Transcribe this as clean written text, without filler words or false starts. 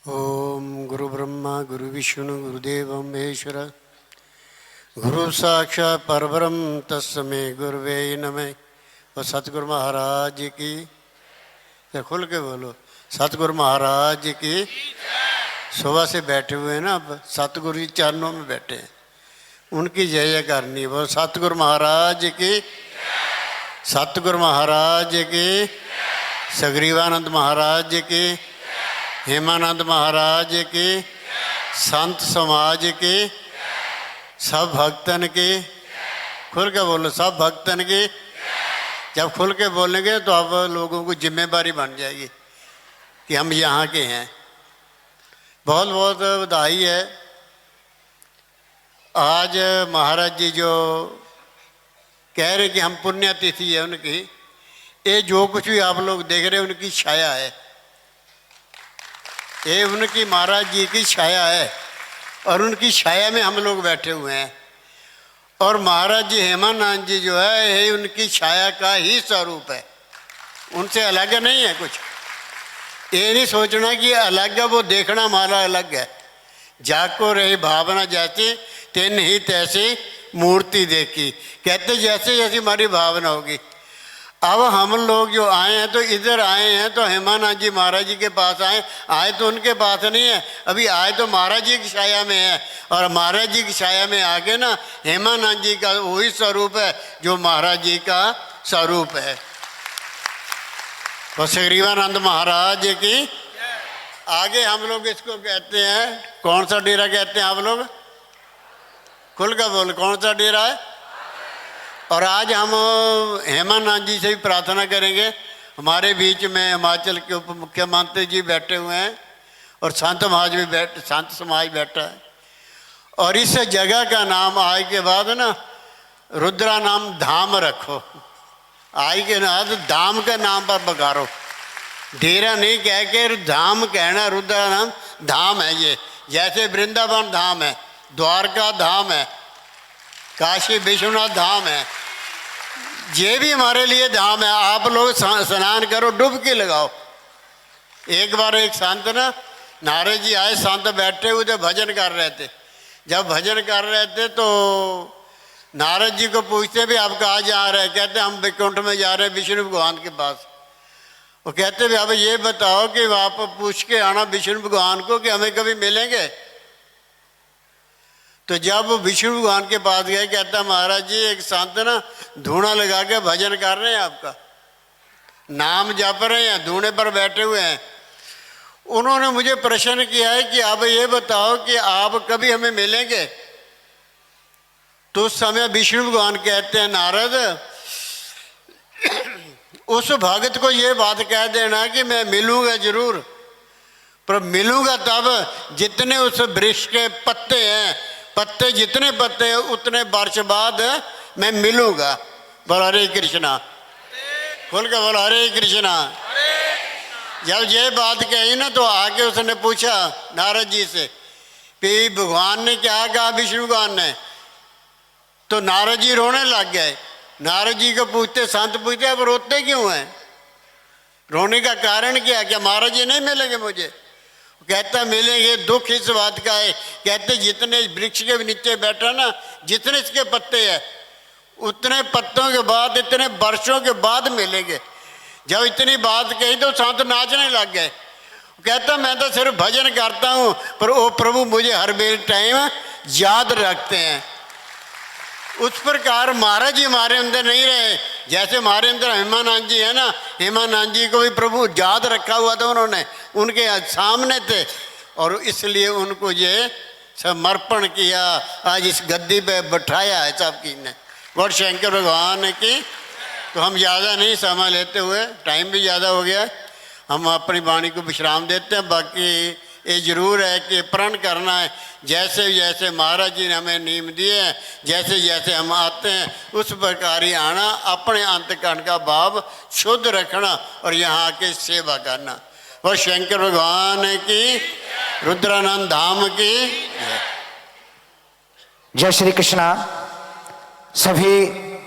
ओम गुरु ब्रह्मा गुरु विष्णु गुरुदेव महेश्वर गुरु साक्षात् परब्रह्म तस्मै गुरुवे नमः। और सतगुरु महाराज की या खुल के बोलो, सतगुरु महाराज की। सुबह से बैठे हुए हैं ना, अब सतगुरु जी चरणों में बैठे हैं, उनकी जय जय करनी है। वो सतगुरु महाराज की, सतगुरु महाराज की, सग्रीवानंद महाराज की, हेमानंद महाराज की, संत समाज की, सब भक्तन की। खुल के बोलो, सब भक्तन की। जब खुल के बोलेंगे तो अब लोगों को जिम्मेदारी बन जाएगी कि हम यहाँ के हैं। बहुत बहुत बधाई है। आज महाराज जी जो कह रहे कि हम पुण्यतिथि है उनकी, ये जो कुछ भी आप लोग देख रहे हैं उनकी छाया है, ये उनकी महाराज जी की छाया है और उनकी छाया में हम लोग बैठे हुए हैं। और महाराज जी हेमानंद जी जो है ये उनकी छाया का ही स्वरूप है, उनसे अलग नहीं है कुछ। ये नहीं सोचना कि अलग है, वो देखना हमारा अलग है। जाको रही भावना जैसी तेन ही तैसी मूर्ति देखी, कहते जैसे जैसी हमारी भावना होगी। अब हम लोग जो आए हैं तो इधर आए हैं तो हेमानंद जी महाराज जी के पास आए तो उनके पास नहीं है, अभी आए तो महाराज जी की छाया में है। और महाराज जी की छाया में आके ना हेमानंद जी का वही स्वरूप है जो महाराज जी का स्वरूप है। और सग्रीवानंद महाराज जी की। आगे हम लोग इसको कहते हैं, कौन सा डेरा कहते हैं आप लोग? खुल का बोल, कौन सा डेरा है? और आज हम हेमानंद जी से भी प्रार्थना करेंगे। हमारे बीच में हिमाचल के उप मुख्यमंत्री जी बैठे हुए हैं और संत समाज बैठा है। और इस जगह का नाम आज के बाद ना रुद्रा नाम धाम रखो। आज के बाद धाम के नाम पर बगारो, डेरा नहीं कह के धाम कहना। रुद्रा नाम धाम है ये, जैसे वृंदावन धाम है, द्वारका धाम है, काशी विश्वनाथ धाम है, ये भी हमारे लिए धाम है। आप लोग स्नान करो, डुबकी लगाओ। एक बार एक संत ना, नारद जी आए, संत बैठे हुए थे, भजन कर रहे थे। जब भजन कर रहे थे तो नारद जी को पूछते भी आप कहाँ जा रहे हैं? कहते हम वैकुंठ में जा रहे हैं, विष्णु भगवान के पास। वो कहते भी अब ये बताओ कि आप पूछ के आना विष्णु भगवान को कि हमें कभी मिलेंगे। तो जब वो विष्णु भगवान के पास गए, कहता महाराज जी एक संत ना धूना लगा के भजन कर रहे हैं, आपका नाम जप रहे हैं, धूने पर बैठे हुए हैं। उन्होंने मुझे प्रश्न किया है कि आप ये बताओ कि आप कभी हमें मिलेंगे? तो उस समय विष्णु भगवान कहते हैं नारद उस भगत को ये बात कह देना कि मैं मिलूंगा जरूर, पर मिलूंगा तब जितने उस वृक्ष के पत्ते हैं, पत्ते जितने पत्ते हैं उतने वर्ष बाद मैं मिलूंगा। बोल हरे कृष्णा। खोल के बोल हरे कृष्णा। जब ये बात कही ना तो आके उसने पूछा नारद जी से कि भगवान ने क्या कहा, विष्णु भगवान ने? तो नारद जी रोने लग गए। नारद जी को पूछते, संत पूछते अब रोते क्यों हैं? रोने का कारण क्या? क्या महाराज जी नहीं मिलेंगे मुझे? कहता मिलेंगे। दुख इस बात का है, कहते जितने वृक्ष के नीचे बैठा ना, जितने इसके पत्ते हैं उतने पत्तों के बाद इतने वर्षों के बाद मिलेंगे। जब इतनी बात कही तो संत नाचने लग गए। कहता मैं तो सिर्फ भजन करता हूँ, पर वो प्रभु मुझे हर बेर टाइम याद रखते हैं। उस प्रकार महाराज जी हमारे अंदर नहीं रहे, जैसे हमारे अंदर हेमानंद जी है ना, हेमानंद जी को भी प्रभु याद रखा हुआ था, उन्होंने उनके सामने थे और इसलिए उनको ये समर्पण किया, आज इस गद्दी पे बैठाया है सबकी ने। गौर शंकर भगवान की। तो हम ज़्यादा नहीं समय लेते हुए, टाइम भी ज़्यादा हो गया, हम अपनी वाणी को विश्राम देते हैं। बाकी ये जरूर है कि प्रण करना है, जैसे जैसे महाराज जी ने हमें नियम दिए हैं, जैसे जैसे हम आते हैं उस प्रकार ही आना, अपने अंतकरण का भाव शुद्ध रखना और यहाँ आके सेवा करना। और शंकर भगवान की, रुद्रानंद धाम की जय श्री कृष्णा। सभी